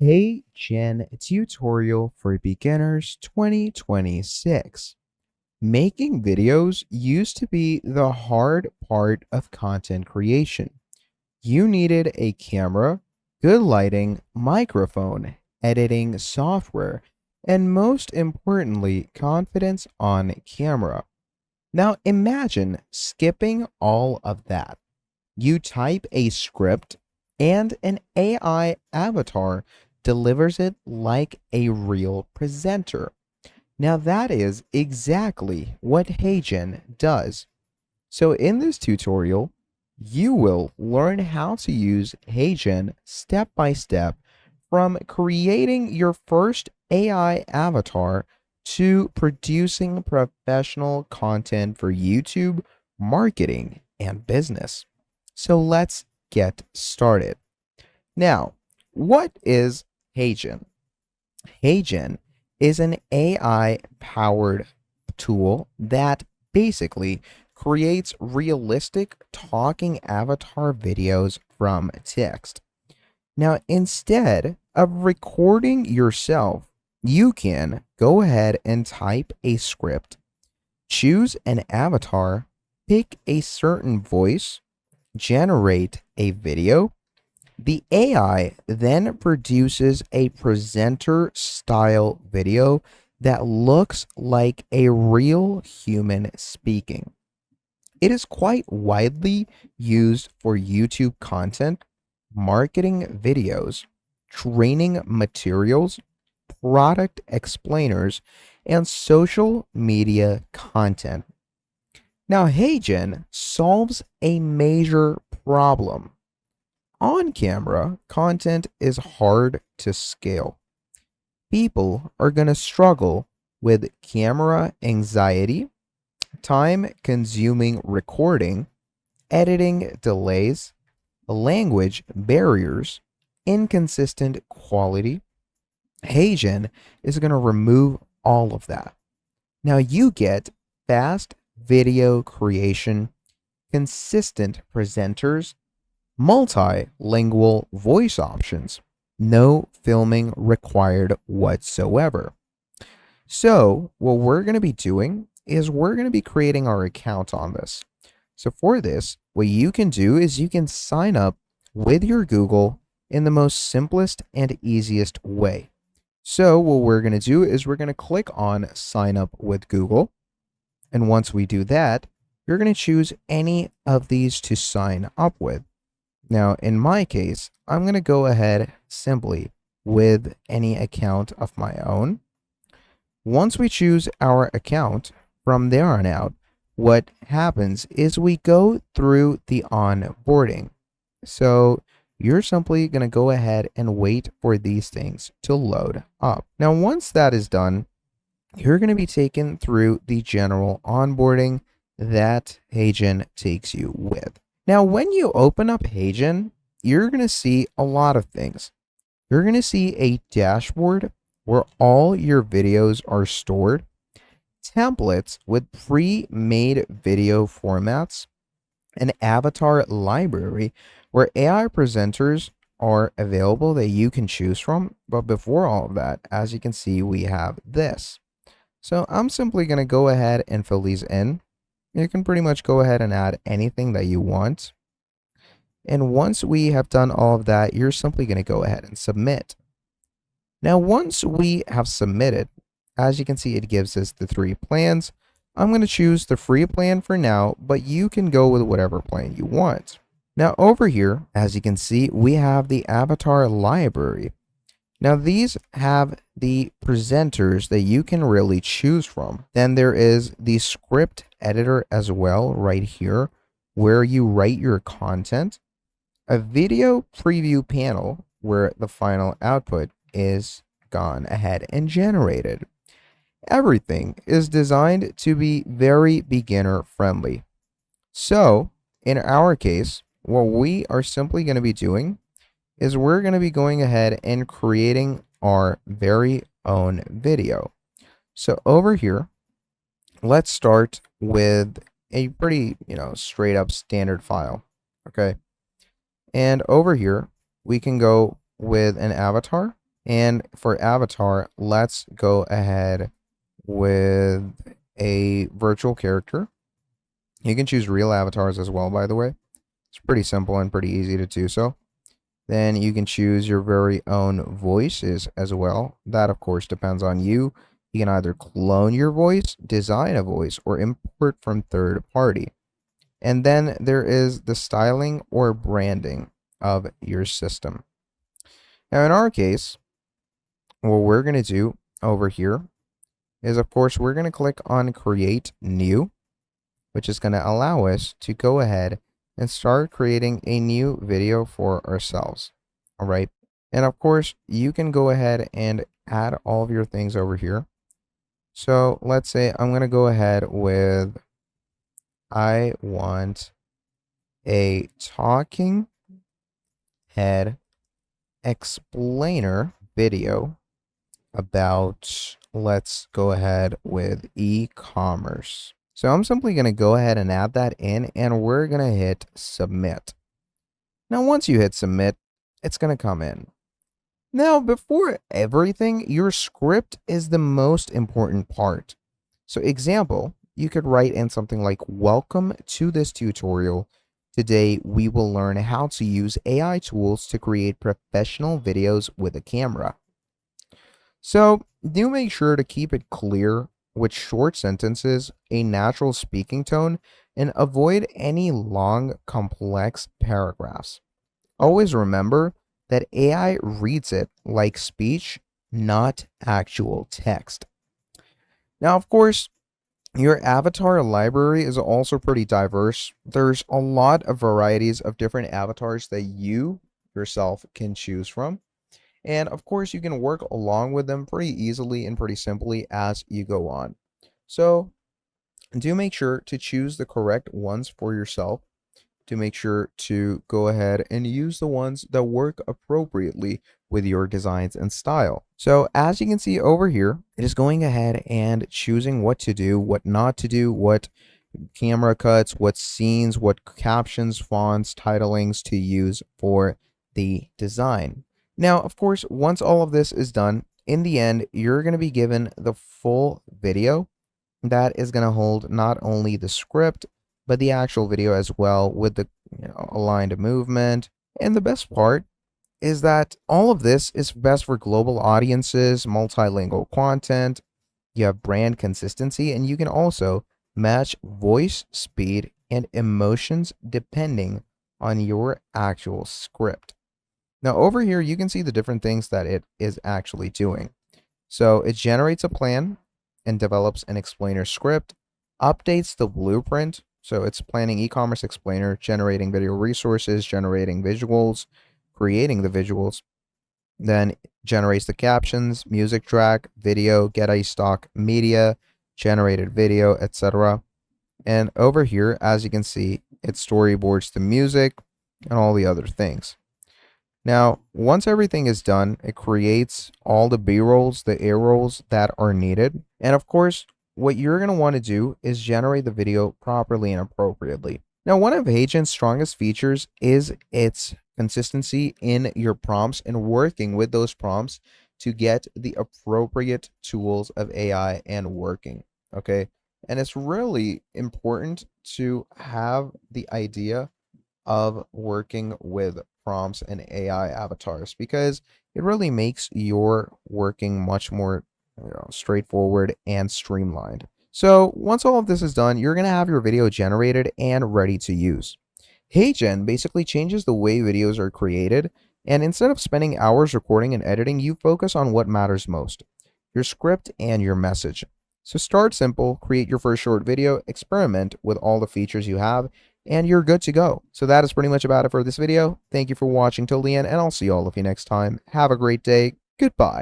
HeyGen tutorial for beginners 2026. Making videos used to be the hard part of content creation. You needed a camera, good lighting, microphone, editing software, and most importantly, confidence on camera. Now imagine skipping all of that. You type a script and an AI avatar delivers it like a real presenter. Now that is exactly what HeyGen does. So in this tutorial, you will learn how to use HeyGen step by step from creating your first AI avatar to producing professional content for YouTube, marketing, and business. So let's get started. Now, what is HeyGen? HeyGen is an AI powered tool that basically creates realistic talking avatar videos from text. Now, instead of recording yourself, you can go ahead and type a script, choose an avatar, pick a certain voice, generate a video. The AI then produces a presenter style video that looks like a real human speaking. It is quite widely used for YouTube content, marketing videos, training materials, product explainers, and social media content. Now, HeyGen solves a major problem. On camera, content is hard to scale. People are going to struggle with camera anxiety, time consuming recording, editing delays, language barriers, inconsistent quality. HeyGen is going to remove all of that. Now you get fast video creation, consistent presenters, multilingual voice options, no filming required whatsoever. So what we're going to be doing is we're going to be creating our account on this. So for this, what you can do is you can sign up with your Google in the most simplest and easiest way. So what we're going to do is we're going to click on sign up with Google. And once we do that, you're going to choose any of these to sign up with. Now, in my case, I'm going to go ahead simply with any account of my own. Once we choose our account, from there on out, what happens is we go through the onboarding. So you're simply going to go ahead and wait for these things to load up. Now, once that is done, you're going to be taken through the general onboarding that HeyGen takes you with. Now, when you open up HeyGen, you're going to see a lot of things. You're going to see a dashboard where all your videos are stored, templates with pre-made video formats, an avatar library where AI presenters are available that you can choose from. But before all of that, as you can see, we have this. So I'm simply going to go ahead and fill these in. You can pretty much go ahead and add anything that you want. And once we have done all of that, you're simply going to go ahead and submit. Now, once we have submitted, as you can see, it gives us the 3 plans. I'm going to choose the free plan for now, but you can go with whatever plan you want. Now over here, as you can see, we have the avatar library. Now these have the presenters that you can really choose from. Then there is the script editor as well right here, where you write your content. A video preview panel where the final output is gone ahead and generated. Everything is designed to be very beginner friendly. So in our case, what we are simply going to be doing is we're going to be going ahead and creating our very own video. So over here, let's start with a pretty, straight up standard file. Okay. And over here, we can go with an avatar. And for avatar, let's go ahead with a virtual character. You can choose real avatars as well, by the way. It's pretty simple and pretty easy to do so. Then you can choose your very own voices as well. That, of course, depends on you. You can either clone your voice, design a voice, or import from third party. And then there is the styling or branding of your system. Now, in our case, what we're going to do over here is, of course, we're going to click on Create New, which is going to allow us to go ahead and start creating a new video for ourselves. All right. And of course, you can go ahead and add all of your things over here. So let's say I'm going to go ahead with, I want a talking head explainer video about, let's go ahead with e-commerce. So I'm simply going to go ahead and add that in, and we're going to hit submit. Now, once you hit submit, it's going to come in. Now, before everything, your script is the most important part. So example, you could write in something like, welcome to this tutorial. Today, we will learn how to use AI tools to create professional videos with a camera. So do make sure to keep it clear with short sentences, a natural speaking tone, and avoid any long, complex paragraphs. Always remember that AI reads it like speech, not actual text. Now, of course, your avatar library is also pretty diverse. There's a lot of varieties of different avatars that you yourself can choose from. And of course, you can work along with them pretty easily and pretty simply as you go on. So do make sure to choose the correct ones for yourself, to make sure to go ahead and use the ones that work appropriately with your designs and style. So as you can see over here, it is going ahead and choosing what to do, what not to do, what camera cuts, what scenes, what captions, fonts, titlings to use for the design. Now, of course, once all of this is done, in the end, you're going to be given the full video that is going to hold not only the script, but the actual video as well with the aligned movement. And the best part is that all of this is best for global audiences, multilingual content, you have brand consistency, and you can also match voice speed and emotions depending on your actual script. Now over here, you can see the different things that it is actually doing. So it generates a plan and develops an explainer script, updates the blueprint. So it's planning e-commerce explainer, generating video resources, generating visuals, creating the visuals, then generates the captions, music track, video, get a stock media, generated video, etc. And over here, as you can see, it storyboards the music and all the other things. Now, once everything is done, it creates all the B-rolls, the A-rolls that are needed. And of course, what you're going to want to do is generate the video properly and appropriately. Now, one of HeyGen's strongest features is its consistency in your prompts and working with those prompts to get the appropriate tools of AI and working. Okay. And it's really important to have the idea of working with prompts and AI avatars because it really makes your working much more straightforward and streamlined. So once all of this is done, you're going to have your video generated and ready to use. HeyGen basically changes the way videos are created, and instead of spending hours recording and editing, you focus on what matters most, your script and your message. So start simple, create your first short video, experiment with all the features you have, and you're good to go. So that is pretty much about it for this video. Thank you for watching till the end, and I'll see all of you next time. Have a great day. Goodbye.